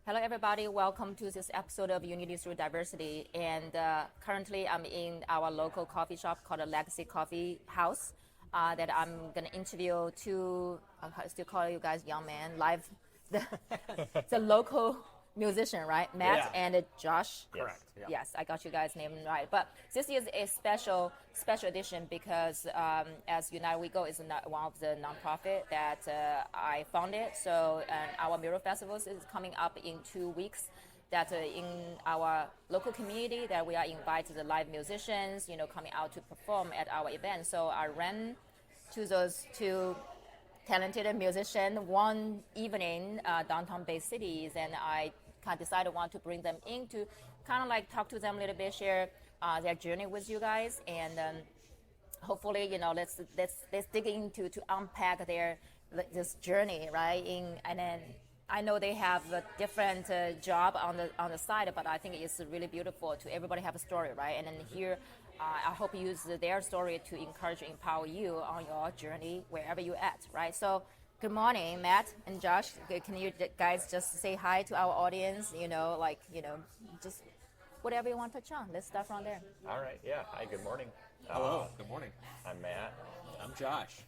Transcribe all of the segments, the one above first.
Hello, everybody. Welcome to this episode of Unity Through Diversity. And currently, I'm in our local coffee shop called the Legacy Coffee House that I'm going to interview two, I still call you guys young man, live, the local musician, right? Matt and Josh. Correct. Yeah. Yes, I got you guys' name right. But this is a special edition because as United We Go is one of the nonprofit that I founded. So our Mural Festivals is coming up in 2 weeks. That in our local community that we are invited the live musicians, coming out to perform at our event. So I ran to those two talented musicians one evening downtown Bay Cities, and I kind of decided want to bring them in to kind of like talk to them a little bit, share their journey with you guys, and hopefully let's dig into to unpack this journey, right? And then I know they have a different job on the side, but I think it's really beautiful to everybody have a story, right? And then here, I hope you use their story to encourage, empower you on your journey wherever you're at, right? So, good morning, Matt and Josh. Can you guys just say hi to our audience? Just whatever you want to touch on. Let's start from there. All right. Yeah. Hi. Good morning. Hello. Good morning. I'm Matt. I'm Josh.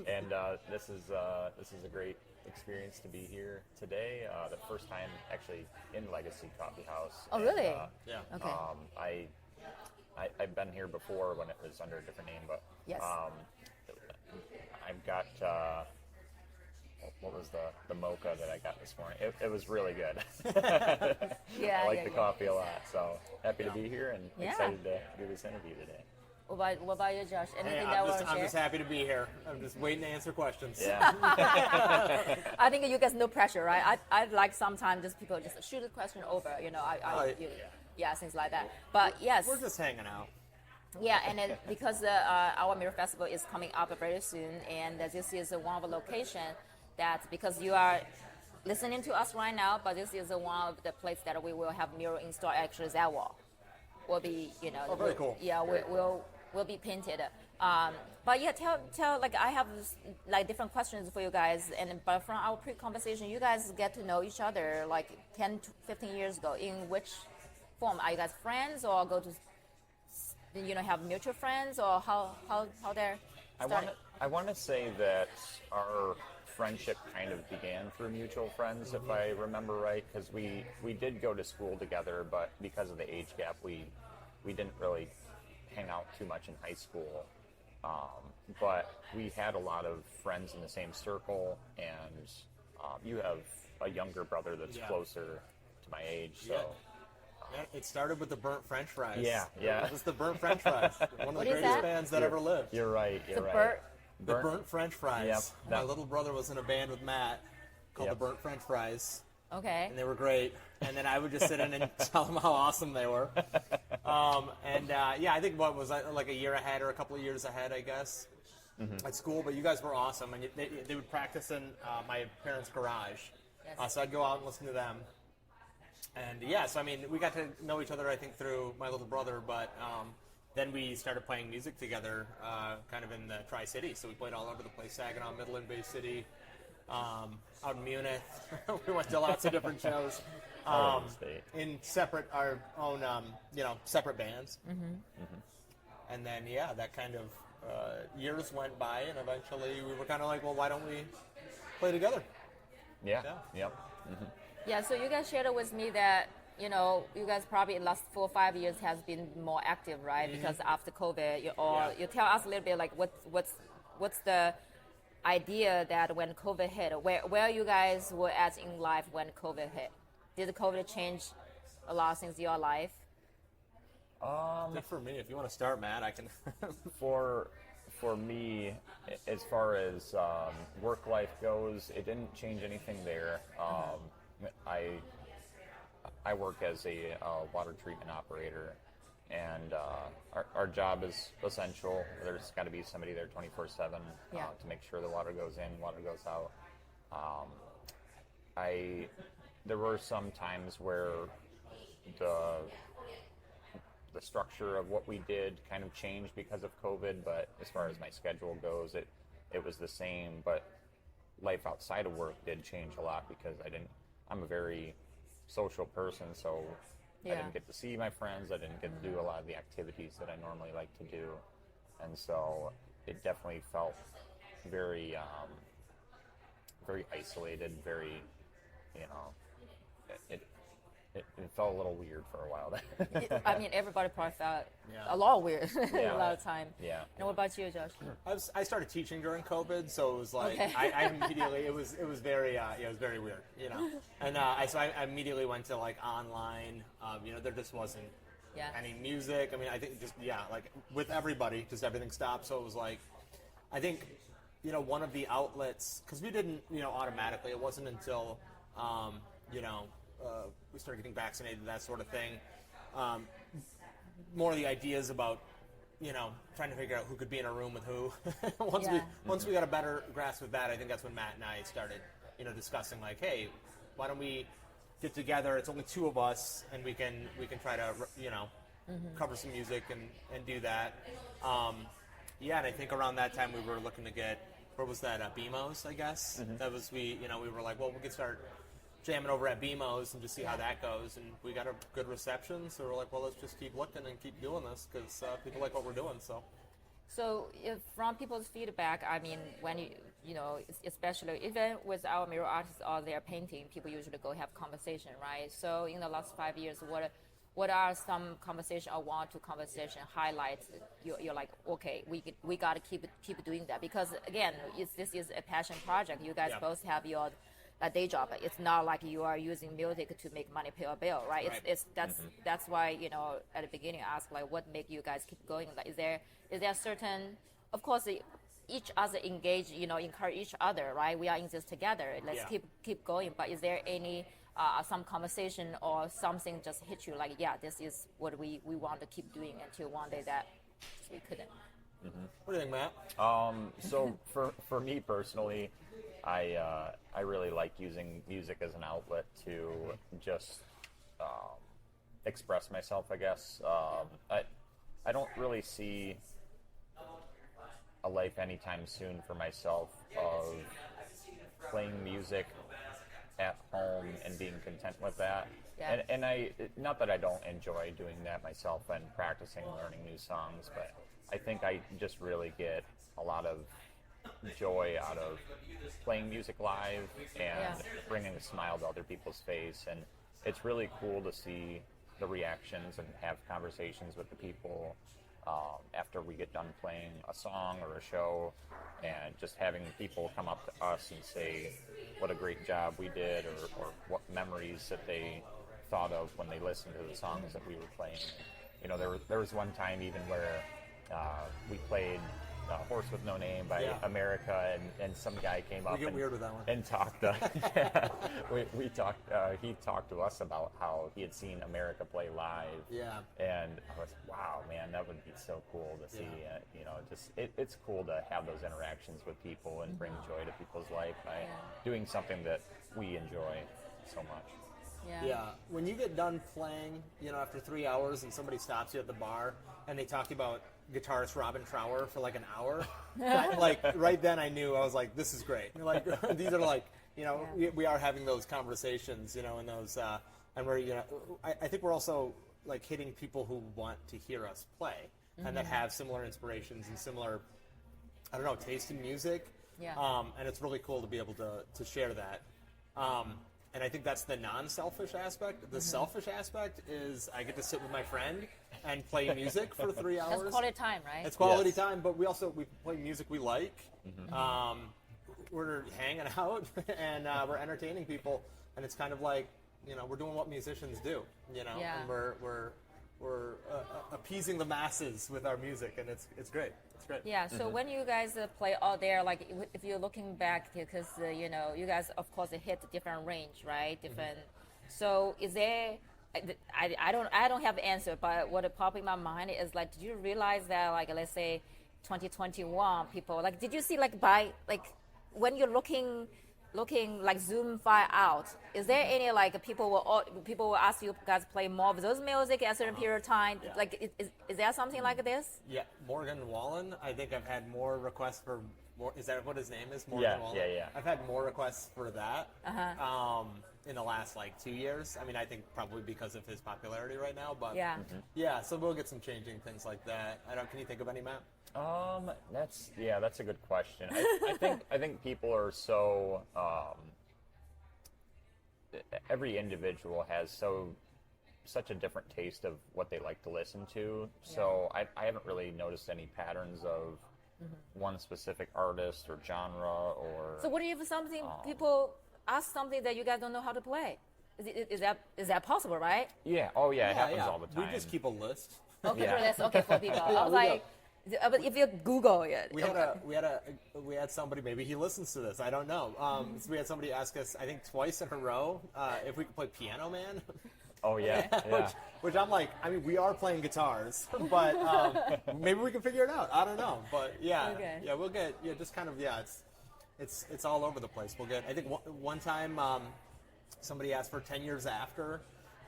And this is a great experience to be here today. The first time actually in Legacy Coffee House. Oh, really? Yeah. Okay. I've been here before when it was under a different name, but Yes. I've got what was the mocha that I got this morning? It was really good. Yeah, I like the coffee a lot, so happy to be here and Yeah. excited to do this interview today. What about you, Josh? Anything Hey, that want to I'm share? just happy to be here. I'm just waiting to answer questions. Yeah. I think you guys no pressure, right? I like sometimes just people just shoot a question over, things like that. But yes. We're just hanging out. Yeah, and then because our Mural Festival is coming up very soon, and this is one of the location that because you are listening to us right now, but this is one of the place that we will have mural installed. Actually, that wall will be, very cool. Yeah, will be painted. But yeah, tell like I have like different questions for you guys, but from our pre-conversation, you guys get to know each other like 10 to 15 years ago. In which form? Are you guys friends or go to have mutual friends, or how they're starting? I want to say that our friendship kind of began through mutual friends, if I remember right, because we did go to school together, but because of the age gap, we didn't really hang out too much in high school. But we had a lot of friends in the same circle, and you have a younger brother that's closer to my age, so. Yeah. It started with the burnt French fries. Yeah. It was the burnt French fries. One of What the is greatest that? bands that ever lived. You're right. The burnt French fries. Yep. My little brother was in a band with Matt called Yep. the burnt French fries. Okay. And they were great. And then I would just sit in and tell them how awesome they were. I think what was like a year ahead or a couple of years ahead, I guess, at school. But you guys were awesome, and they would practice in my parents' garage. Yes. So I'd go out and listen to them. And so I mean, we got to know each other, I think, through my little brother, but then we started playing music together, kind of in the Tri-Cities. So we played all over the place: Saginaw, Midland, Bay City, out in Munich. We went to lots of different shows in our own, separate bands. And then that kind of years went by, and eventually we were kind of like, well, why don't we play together? Yeah. Yep. Yeah, so you guys shared with me that, you guys probably in the last 4 or 5 years has been more active, right? Because after COVID, you tell us a little bit like what's the idea that when COVID hit, where you guys were at in life when COVID hit? Did COVID change a lot of things in your life? Good for me. If you want to start, Matt, I can. For me, as far as work life goes, it didn't change anything there. I work as a water treatment operator, and our job is essential. There's got to be somebody there 24/7 to make sure the water goes in, water goes out. There were some times where the structure of what we did kind of changed because of COVID, but as far as my schedule goes, it was the same. But life outside of work did change a lot because I I'm a very social person, so I Yeah. didn't get to see my friends. I didn't get to do a lot of the activities that I normally like to do, and so it definitely felt very, very isolated. Very, you know, it felt a little weird for a while. I mean, everybody probably felt Yeah. a lot weird Yeah. a lot of time. Yeah. And what about you, Josh? I started teaching during COVID, so it was like Okay. I immediately it was very it was very weird, you know. And I immediately went to like online. You know, there just wasn't Yeah. any music. I mean, I think just like with everybody, just everything stopped. So it was like, I think, you know, one of the outlets, because we didn't, you know, automatically. It wasn't until you know, we started getting vaccinated, that sort of thing. More of the ideas about, you know, trying to figure out who could be in a room with who. Yeah. Once we got a better grasp of that, I think that's when Matt and I started, you know, discussing like, hey, why don't we get together? It's only two of us, and we can try to, you know, cover some music and do that. Yeah, and I think around that time we were looking to get, where was that? BMO's, I guess. That was we were like, well, we could start jamming over at BMO's and just see how that goes. And we got a good reception, so we're like, well, let's just keep looking and keep doing this because people like what we're doing. So, if from people's feedback, I mean, when you know, especially even with our mural artists out there painting, people usually go have conversation, right? So, in the last 5 years, what are some conversation or one-to conversation highlights? You're like, okay, we got to keep doing that because again, this is a passion project. You guys both have your a day job. It's not like you are using music to make money, pay a bill, right? It's that's why, you know, at the beginning I asked like, what make you guys keep going? Like, is there certain, of course, each other engage, you know, encourage each other, right? We are in this together. Let's keep going. But is there any some conversation or something just hit you like, yeah, this is what we want to keep doing until one day that we couldn't? What do you think, Matt? So for me personally, I really like using music as an outlet to just express myself, I guess. I don't really see a life anytime soon for myself of playing music at home and being content with that. Yeah. And I, not that I don't enjoy doing that myself and practicing learning new songs, but I think I just really get a lot of joy out of playing music live and bringing a smile to other people's face. And it's really cool to see the reactions and have conversations with the people after we get done playing a song or a show, and just having people come up to us and say what a great job we did, or what memories that they thought of when they listened to the songs that we were playing. You know, there was one time even where we played Horse with No Name by America, and some guy came up get weird with that one. and talked. We talked. He talked to us about how he had seen America play live. Yeah. And I was, wow, man, that would be so cool to see. You know, just it's cool to have those interactions with people and bring joy to people's life by doing something that we enjoy so much. Yeah. When you get done playing, you know, after 3 hours and somebody stops you at the bar and they talk about guitarist Robin Trower for like an hour, like right then I knew, I was like, this is great. Like these are like, you know, we are having those conversations, you know, and those, and we're, you know, I think we're also like hitting people who want to hear us play and that have similar inspirations and similar, I don't know, taste in music. Yeah. And it's really cool to be able to share that. And I think that's the non-selfish aspect. The selfish aspect is I get to sit with my friend and play music for 3 hours. That's quality time, right? It's quality time, but we play music we like. We're hanging out and we're entertaining people, and it's kind of like, you know, we're doing what musicians do, you know, and we're appeasing the masses with our music, and it's great. It's great. Yeah, so when you guys play out there, like if you're looking back, because you know, you guys of course hit different range, right? Different. So is there? I don't have the answer, but what popped in my mind is like, did you realize that like let's say 2021 people like, did you see like when you're looking like zoom far out, is there any like people will ask you guys play more of those music at a certain period of time? Yeah. Like is there something like this? Yeah, Morgan Wallen. I think I've had more requests for more. Is that what his name is? Morgan Wallen. Yeah. I've had more requests for that. in the last like 2 years. I mean, I think probably because of his popularity right now, but Yeah. yeah. So we'll get some changing things like that. I don't. Can you think of any, Matt? That's a good question. I think people are so every individual has such a different taste of what they like to listen to. So I haven't really noticed any patterns of one specific artist or genre or. So what if something people ask something that you guys don't know how to play? Is that possible, right? Yeah. Oh yeah. It happens all the time. We just keep a list. Okay, Yeah. so that's okay for people. I was like, but if you Google it, We had somebody, maybe he listens to this, I don't know. So we had somebody ask us, I think twice in a row, if we could play Piano Man. Oh yeah. Yeah. Which I'm like, I mean, we are playing guitars, but maybe we can figure it out. I don't know, but yeah, Okay. yeah, we'll get just kind of it's all over the place. We'll get. I think one time somebody asked for 10 Years After.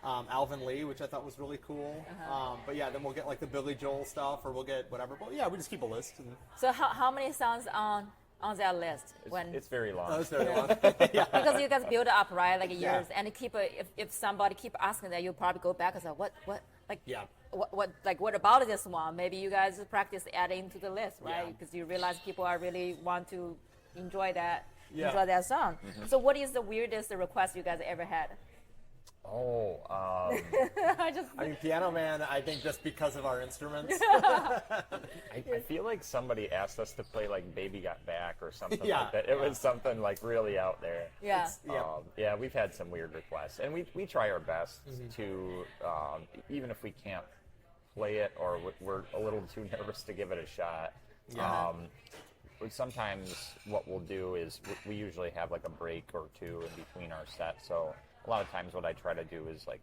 Alvin Lee, which I thought was really cool. But yeah, then we'll get like the Billy Joel stuff, or we'll get whatever. But yeah, we just keep a list. And, so how many songs on that list? It's very long. that's very long. Yeah. Because you guys build it up, right, like Yeah. years, and if somebody keep asking that, you probably go back and say, what, like, Yeah. what about this one? Maybe you guys practice adding to the list, right? Yeah. Because you realize people are really want to enjoy that song. Mm-hmm. So what is the weirdest request you guys ever had? Oh. I just I mean, Piano Man, I think just because of our instruments. I feel like somebody asked us to play like "Baby Got Back" or something Yeah, like that. It was something like really out there. yeah. Yeah. We've had some weird requests, and we try our best Mm-hmm. to, even if we can't play it or we're a little too nervous to give it a shot. Yeah. Sometimes what we'll do is we usually have like a break or two in between our sets. So a lot of times what I try to do is like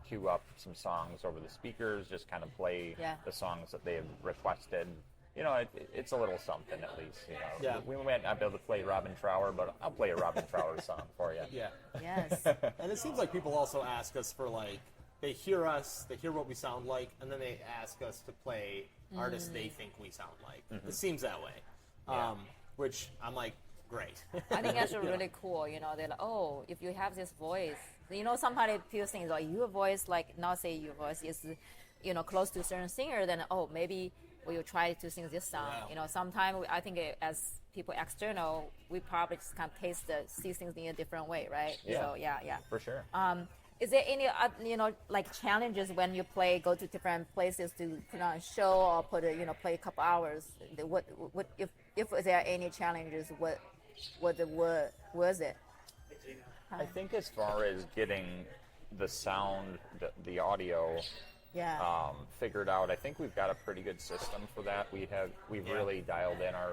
cue up some songs over the speakers, just kind of play Yeah. the songs that they have requested. You know, it's a little something at least. You know, Yeah. we might not be able to play Robin Trower, but I'll play a Robin Trower song for you. Yeah. Yes. And it seems like people also ask us for like, they hear us, they hear what we sound like, and then they ask us to play artists they think we sound like. It seems that way. Which I'm like, great. I think that's Yeah. really cool. You know, they're like, oh, if you have this voice, you know, sometimes people think like your voice, like not say your voice is, you know, close to a certain singer, then oh, maybe we'll try to sing this song. Wow. You know, sometimes I think as people external, we probably just kind of see things in a different way, right? Yeah. So yeah. For sure. Is there any, you know, like challenges when you go to different places to put on a show or play a couple hours? What if there are any challenges? What was it? I think as far as getting the sound, the audio Yeah. figured out, I think we've got a pretty good system for that. We've really dialed in our.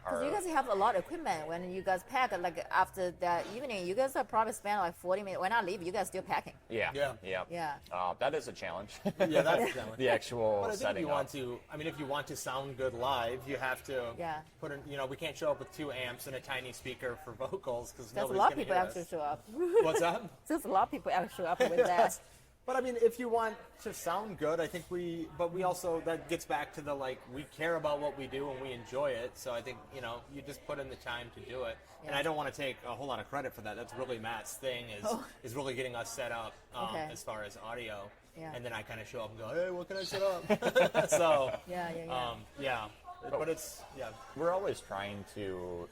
Because you guys have a lot of equipment when you guys pack. Like after that evening, you guys have probably spent like 40 minutes. When I leave, you guys still packing. Yeah. Yeah. That is a challenge. Yeah, that's a challenge. The actual But I think if setting you up. want to, I mean, if you want to sound good live, you have to Yeah. put in, you know, we can't show up with 2 amps and a tiny speaker for vocals because There's a nobody's lot of going to people hear actually us. show up. What's that? There's a lot of people actually show up with that. But I mean, if you want to sound good, I think we also, that gets back to the like, we care about what we do and we enjoy it. So I think, you know, you just put in the time to do it. And Yeah. I don't want to take a whole lot of credit for that. That's really Matt's thing is really getting us set up Okay. as far as audio. Yeah. And then I kind of show up and go, hey, what can I set up? So, Yeah. But it's, We're always trying to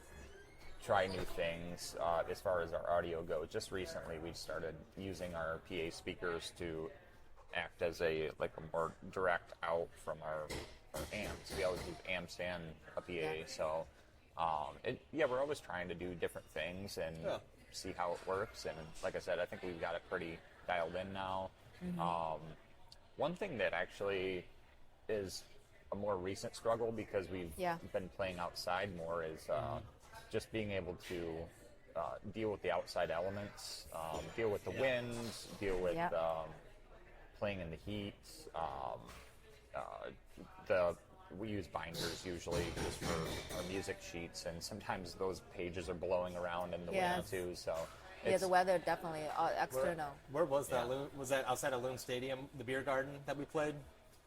try new things as far as our audio goes. Just recently, we started using our PA speakers to act as a more direct out from our amps. We always use amps and a PA, Yeah. so we're always trying to do different things and see how it works. And like I said, I think we've got it pretty dialed in now. One thing that actually is a more recent struggle because we've been playing outside more is just being able to deal with the outside elements, deal with the winds, deal with playing in the heat. We use binders usually just for our music sheets, and sometimes those pages are blowing around in the wind too. So The weather definitely external. Where was that? Yeah. Was that outside of Loon Stadium, the beer garden that we played?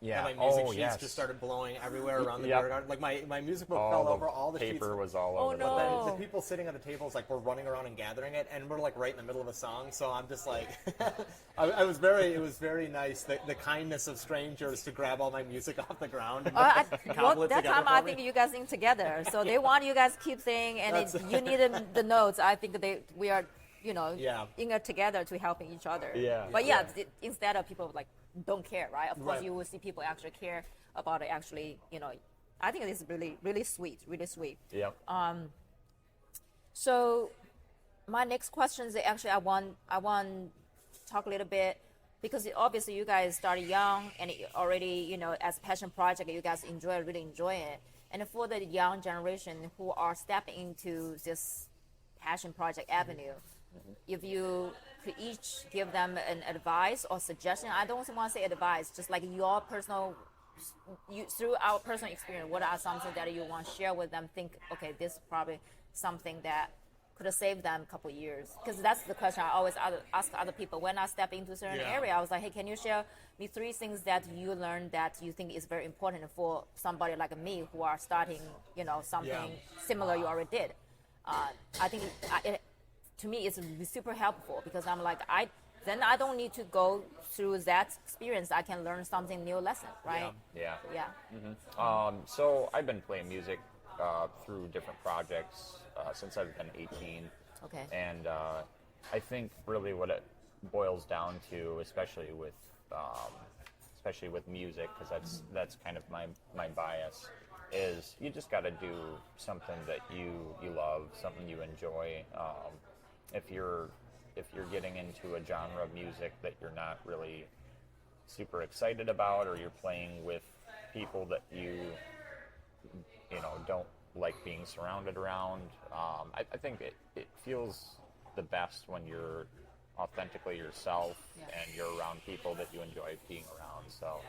Yeah. And my music Oh, sheets yes. just started blowing everywhere around the Yep. beer garden. Like my music book All fell the over, all the sheets. paper was all Oh, over. no. the Then Oh. the people sitting at the tables like were running around and gathering it, and we're like right in the middle of a song. So I'm just like, it was very nice the kindness of strangers to grab all my music off the ground. And cobble it that together time for I me. think you guys sing together, so they want you guys keep singing, and you needed the notes. I think we are, Yeah. in it together to helping each other. Yeah. But instead of people like don't care, right? Of course, Right. you will see people actually care about it. Actually, I think this is really, really sweet, really sweet. Yep. So my next question is actually I want to talk a little bit because obviously you guys started young and it already as a passion project you guys really enjoy it. And for the young generation who are stepping into this passion project avenue, if you could each give them an advice or suggestion, I don't want to say advice, just like your personal, through our personal experience, what are something that you want to share with them? Think, okay, this is probably something that could have saved them a couple years. Because that's the question I always ask other people when I step into a certain area. I was like, hey, can you share me 3 things that you learned that you think is very important for somebody like me who are starting, something similar you already did. I think to me it's super helpful because I'm like, then I don't need to go through that experience. I can learn something new lesson, right? Yeah. So I've been playing music through different projects since I've been 18. Okay. And I think really what it boils down to, especially with music, because that's kind of my bias, is you just got to do something that you love, something you enjoy. If you're getting into a genre of music that you're not really super excited about, or you're playing with people that you don't like being surrounded around, I think it feels the best when you're authentically yourself and you're around people that you enjoy being around. So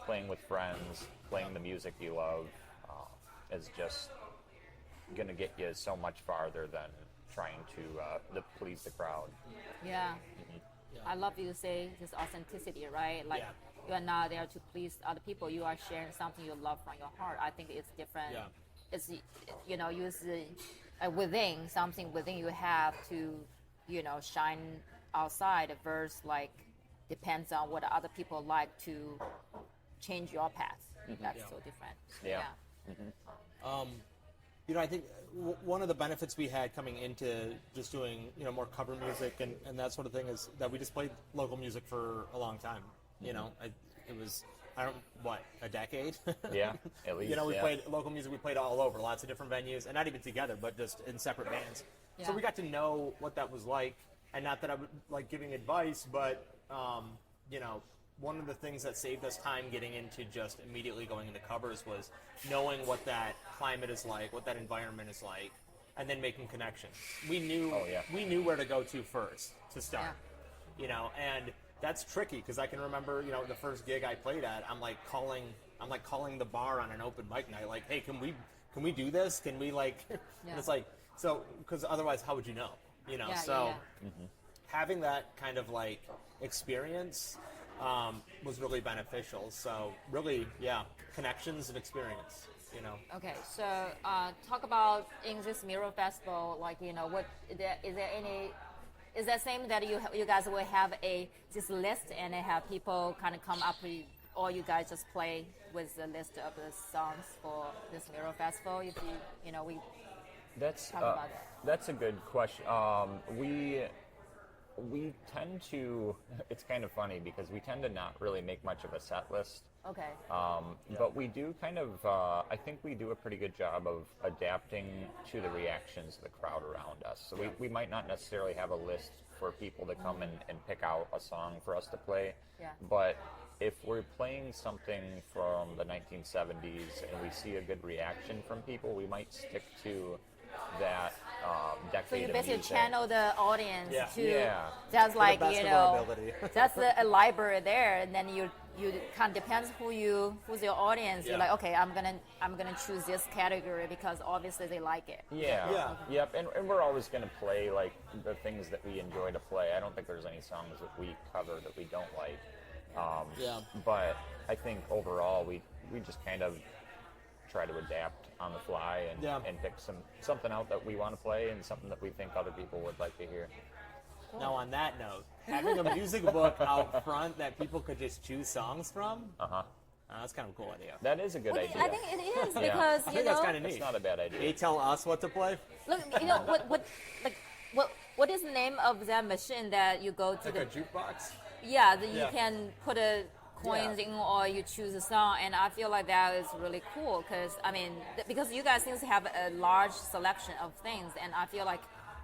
playing with friends, playing the music you love is just going to get you so much farther than trying to please the crowd. Yeah. I love you to say this authenticity, right? Like you are not there to please other people. You are sharing something you love from your heart. I think it's different. Yeah. It's use within something within you have to shine outside versus like depends on what other people like to change your path. That's so different. Yeah. I think one of the benefits we had coming into just doing, more cover music and that sort of thing is that we just played local music for a long time. It was, a decade? Yeah, at least. We played local music, we played all over, lots of different venues, and not even together, but just in separate bands. Yeah. So we got to know what that was like, and not that I would like giving advice, but, one of the things that saved us time getting into just immediately going into covers was knowing what that climate is like, what that environment is like, and then making connections. We knew where to go to first to start, and that's tricky because I can remember, the first gig I played at, I'm like calling the bar on an open mic night, like, hey, can we do this? Can we and it's like, so, because otherwise how would you know? Having that kind of like experience was really beneficial. So really, connections and experience, Okay, so talk about in this Mural Festival, like what is there any? Is that same that you guys will have this list and have people kind of come up with, or you guys just play with the list of the songs for this Mural Festival? If we That's talk about that. That's a good question. We tend to. It's kind of funny because we tend to not really make much of a set list. Okay. But we do kind of. I think we do a pretty good job of adapting to the reactions of the crowd around us. So we might not necessarily have a list for people to come and pick out a song for us to play. Yeah. But if we're playing something from the 1970s and we see a good reaction from people, we might stick to that decade So you of basically music. channel the audience to. Yeah. That's like best of our ability. that's a library there, and then you kind of depends who's your audience. You're like, okay, I'm gonna choose this category because obviously they like it. Yeah. Yep. And we're always going to play like the things that we enjoy to play. I don't think there's any songs that we cover that we don't like. But I think overall we just kind of try to adapt on the fly and pick something out that we want to play and something that we think other people would like to hear. Now, on that note, having a music book out front that people could just choose songs from, that's kind of a cool idea. That is a good idea. I think it is because I think that's kind of neat. It's not a bad idea. They tell us what to play. look, what is the name of that machine that you go to Like a jukebox. Yeah, you Yeah. can put a coins in or you choose a song, and I feel like that is really cool because I mean because you guys seem to have a large selection of things, and I feel like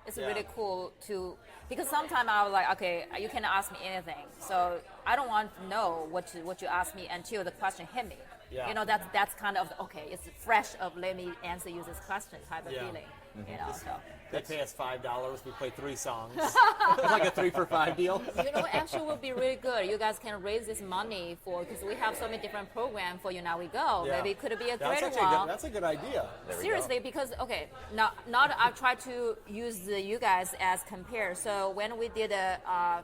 it's really cool to because sometimes I was like, okay, you can ask me anything, so I don't want to know what you ask me until the question hit me. Yeah. You know, that's kind of okay. It's fresh of let me answer you this question type of feeling. You know, so. They pay us $5. We play 3 songs. It's like a 3 for $5 deal. You know, actually would be really good. You guys can raise this money for because we have so many different programs for you. Now we go. Yeah. Maybe it could be a That's great actually one. that's a good idea. Seriously, because okay, now I've tried to use you guys as compare. So when we did a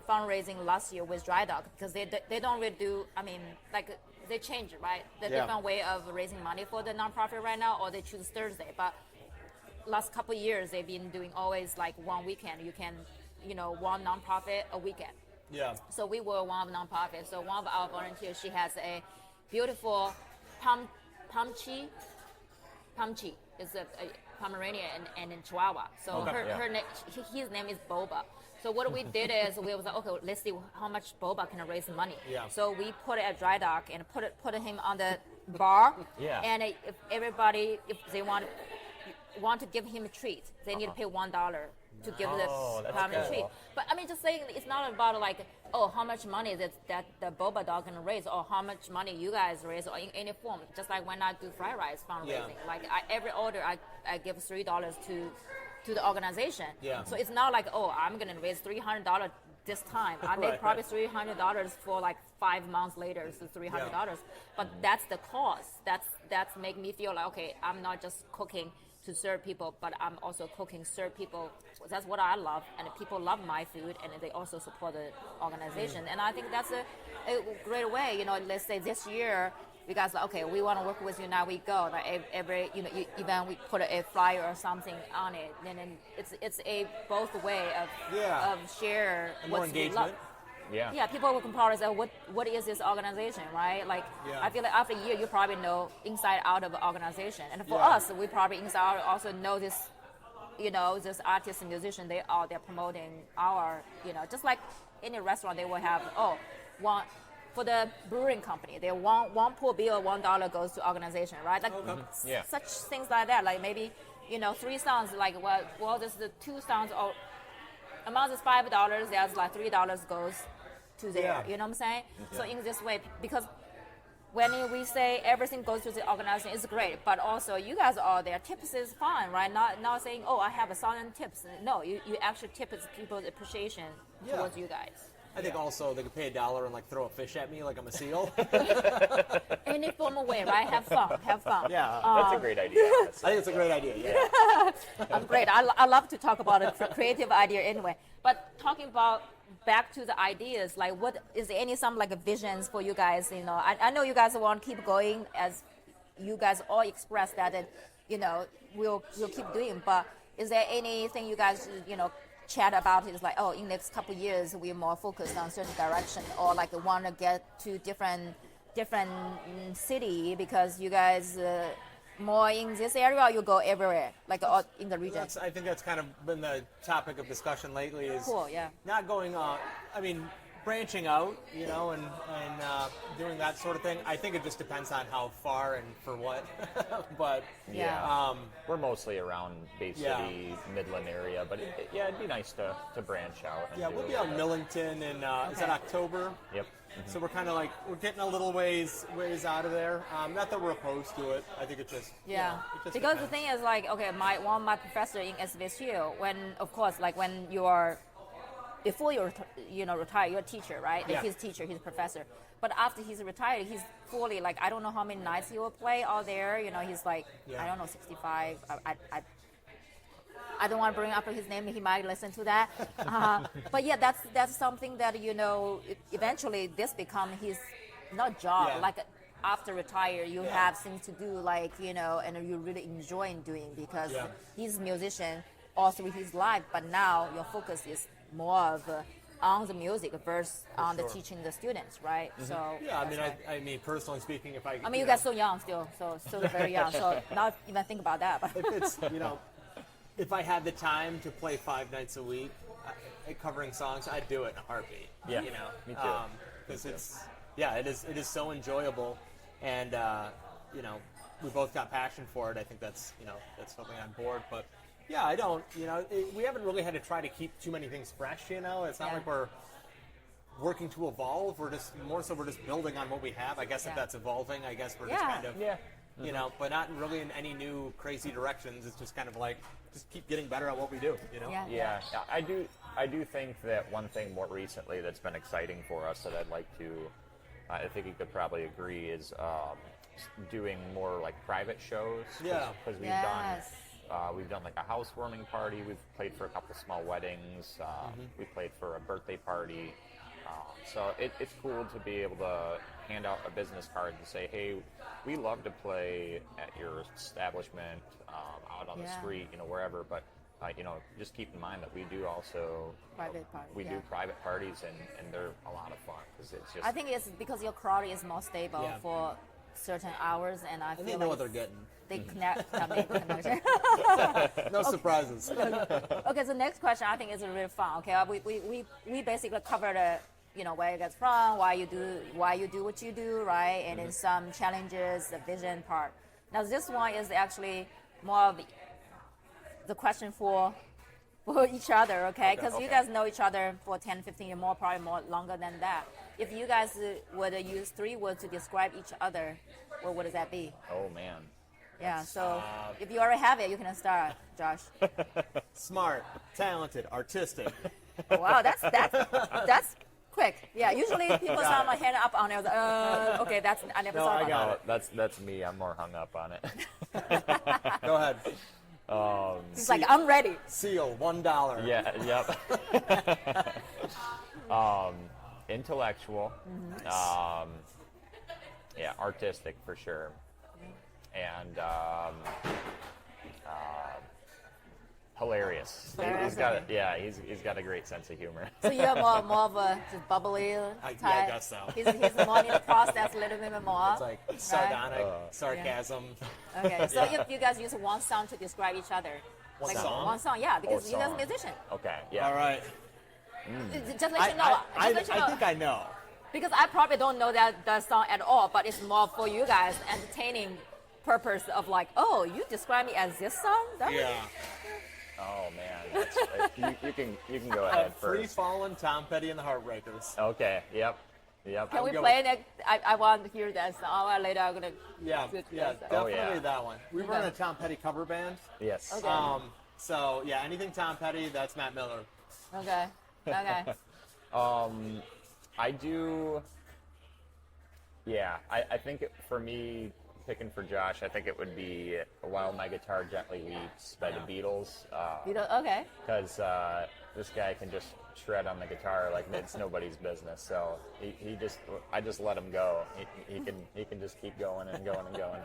fundraising last year with Dry Dog, because they don't really do. I mean, like they change it, right? The different way of raising money for the nonprofit right now, or they choose Thursday, but. Last couple of years, they've been doing always like one weekend. You can, one nonprofit a weekend. Yeah. So we were one of the nonprofits. So one of our volunteers, she has a beautiful Pamchi. It's a Pomeranian and in Chihuahua. So his name is Boba. So what we did is we was like, okay, let's see how much Boba can raise money. Yeah. So we put it at Dry Dock and put him on the bar. Yeah. And if everybody, if they want to give him a treat, they need to pay $1 to give the family a treat. But I mean, just saying, it's not about like, oh, how much money that the boba dog gonna raise, or how much money you guys raise, or in any form. Just like when I do fried rice fundraising, like every order I give $3 to the organization. Yeah. So it's not like, oh, I'm gonna raise $300 this time. I made probably $300 for like 5 months later, so $300. But that's the cost. That's make me feel like, okay, I'm not just cooking to serve people, but I'm also cooking serve people. That's what I love, and people love my food, and they also support the organization. And I think that's a great way. Let's say this year, you guys like, okay, we want to work with you. Now we go. Like every event, we put a flyer or something on it, and then it's a both way of share more what we engagement. love. Yeah. People will probably say, what is this organization, right? Like, I feel like after a year, you probably know inside out of the organization. And for us, we probably inside out also know this, this artist and musician, they're promoting our, just like any restaurant, they will have, for the brewing company, they want one pool bill, $1 goes to organization, right? Like, such things like that. Like maybe, 3 songs, like, well, this is the 2 songs, or amount is $5, there's like $3 goes to there. You know what I'm saying? So in this way, because when we say everything goes to the organization, it's great. But also, you guys are there. Tips is fine, right? Not saying, oh, I have 1,000 tips. No, you actually tip people's appreciation towards you guys. I think also they could pay $1 and like throw a fish at me like I'm a seal. Any form of way, right? Have fun. Yeah. That's a great idea. I think it's a great idea. Yeah. I'm great. I love to talk about a creative idea anyway. But talking about back to the ideas, like what is there any some like visions for you guys? I know you guys want to keep going as you guys all express that, and we'll keep doing. But is there anything you guys chat about? It's like, oh, in the next couple of years we're more focused on certain direction, or like want to get to different city because you guys. More in this area, or you go everywhere, like in the region? I think that's kind of been the topic of discussion lately. Is cool, not going branching out, and doing that sort of thing. I think it just depends on how far and for what. But we're mostly around Bay City, Midland area, but it'd be nice to branch out. And we'll be on Millington in is that October? Yep. So we're kind of like we're getting a little ways out of there. Not that we're opposed to it. I think it just it just because depends. the thing is like, okay, one of my professor in SVSU, when of course like when you are before you retire, you're a teacher, right? Yeah. He's a teacher, he's a professor. But after he's retired, he's fully like, I don't know how many nights he will play out there. He's like I don't know, 65. I don't want to bring up his name. He might listen to that. But yeah, that's something that eventually this become his not job. Yeah. Like after retire, you have things to do, like and you really enjoy doing because he's a musician all through his life. But now your focus is more of on the music versus on the teaching the students, right? So Yeah, I mean, personally speaking, if I you guys so young still, so still very young. So not even think about that. But if it's if I had the time to play 5 nights a week, covering songs, I'd do it in a heartbeat. Yeah, me too. Because it is so enjoyable, and we both got passion for it. I think that's something on board, but. Yeah, I don't. We haven't really had to try to keep too many things fresh. It's not like we're working to evolve. We're just building on what we have. I guess if that's evolving, I guess we're just kind of but not really in any new crazy directions. It's just kind of like just keep getting better at what we do. Yeah, I do think that one thing more recently that's been exciting for us that I'd like to, I think you could probably agree, is doing more like private shows. Yeah, because we've done like a housewarming party. We've played for a couple small weddings. We played for a birthday party. So it's cool to be able to hand out a business card and say, hey, we love to play at your establishment, out on the street, wherever. But just keep in mind that we do also private parties. We do private parties, and they're a lot of fun because it's just. I think it's because your crowd is more stable for certain hours, and I feel they know what they're getting. They connect. Make connection. No surprises. Okay, so next question I think is really fun. Okay, we basically covered where you guys from, why you do what you do, right? And then some challenges, the vision part. Now this one is actually more of the question for each other, okay? Because you guys know each other for 10, 15 years more, probably more longer than that. If you guys would use 3 words to describe each other, what would that be? Oh man. Yeah, so if you already have it, you can start, Josh. Smart, talented, artistic. Wow, that's quick. Yeah, usually people saw my hand up on it. Okay, I never thought about that. That's me. I'm more hung up on it. Go ahead. He's like, I'm ready. Seal, $1. Yeah. Yep. Intellectual. Artistic for sure. And hilarious. He's got a great sense of humor. So you're more of a just bubbly type. Yeah, I guess so. He's more in the process a little bit more. It's like sardonic, sarcasm. Okay, so if you guys use one song to describe each other. One song, yeah, because you guys are musician. Okay, yeah. All right. Just let you know. I think I know. Because I probably don't know that song at all, but it's more for you guys entertaining purpose of like, oh, you describe me as this song? Oh man, you can go ahead Free first. Fallin', Tom Petty and the Heartbreakers. Okay, yep. Can we play it? I want to hear that song. Later I'm gonna. Definitely that one. We were in a Tom Petty cover band. Yes. Okay. So yeah, anything Tom Petty, that's Matt Miller. Okay. I do. Yeah, I think for me, picking for Josh, I think it would be "While My Guitar Gently Weeps" by the Beatles. Okay. Because this guy can just shred on the guitar like it's nobody's business. So I just let him go. He can just keep going and going and going.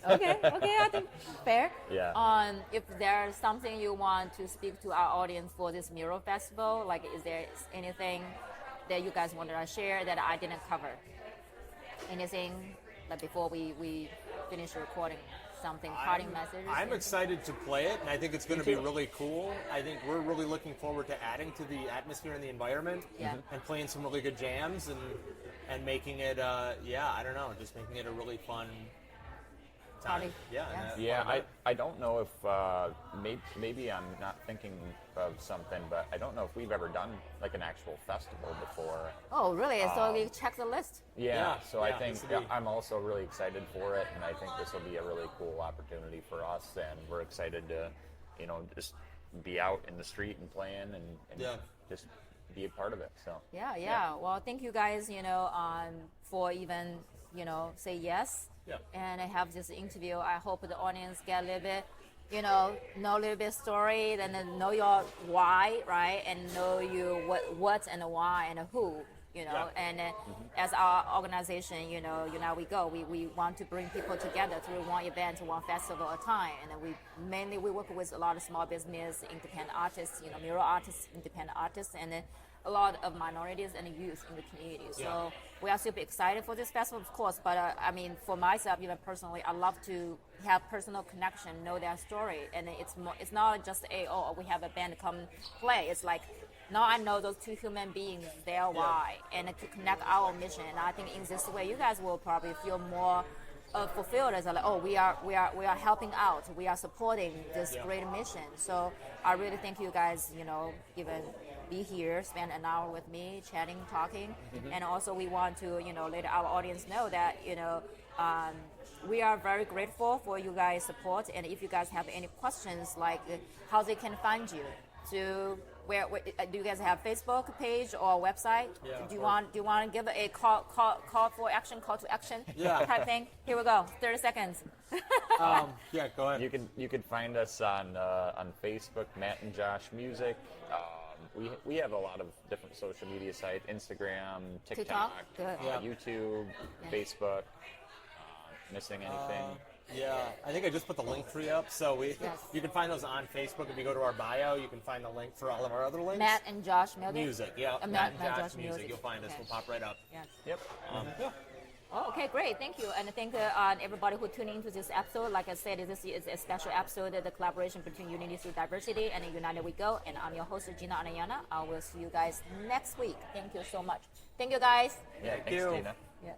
Okay, I think fair. Yeah. If there's something you want to speak to our audience for this Mural Festival, like is there anything that you guys wanted to share that I didn't cover? Anything like before we finish recording? Something parting message? I'm excited to play it, and I think it's going to be really cool. I think we're really looking forward to adding to the atmosphere and the environment, and playing some really good jams and making it, I don't know, just making it a really fun time. Party. I don't know if maybe I'm not thinking of something, but I don't know if we've ever done like an actual festival before. Oh, really? So you check the list. So I think I'm also really excited for it, and I think this will be a really cool opportunity for us, and we're excited to, just be out in the street and playing and just be a part of it. So Well, thank you guys, for even say yes. And I have this interview. I hope the audience get a little bit know a little bit story, then know your why, right, and know you what and why and who, and as our organization, Unite We Go, we want to bring people together through one event, one festival at a time, and then we work with a lot of small business, independent artists, mural artists, independent artists, and then a lot of minorities and youth in the community. So we are super excited for this festival, of course. But I mean, for myself, even personally, I love to have personal connection, know their story, and it's not just we have a band come play. It's like now I know those two human beings, their why, and to connect our mission. And I think in this way, you guys will probably feel more fulfilled as like, we are helping out, we are supporting this great mission. So I really thank you guys, even be here, spend an hour with me, chatting, talking, and also we want to, let our audience know that, we are very grateful for you guys' support. And if you guys have any questions, like how they can find you, where do you guys have Facebook page or website? Yeah, do you want to give a call to action type thing? Here we go. 30 seconds. Yeah, go ahead. You could find us on Facebook, Matt and Josh Music. We have a lot of different social media sites: Instagram, TikTok, YouTube, Facebook. Missing anything? Yeah, I think I just put the link tree up, so you can find those on Facebook. If you go to our bio, you can find the link for all of our other links. Matt and Josh Music, yeah. Matt and Josh Music. You'll find us. We'll pop right up. Yes. Yep. Oh, okay, great. Thank you. And thank everybody who tuned into this episode. Like I said, this is a special episode, the collaboration between Unity Through Diversity and United We Go. And I'm your host, Gina Anayana. I will see you guys next week. Thank you so much. Thank you, guys. Yeah, thanks, you. Gina. Yeah.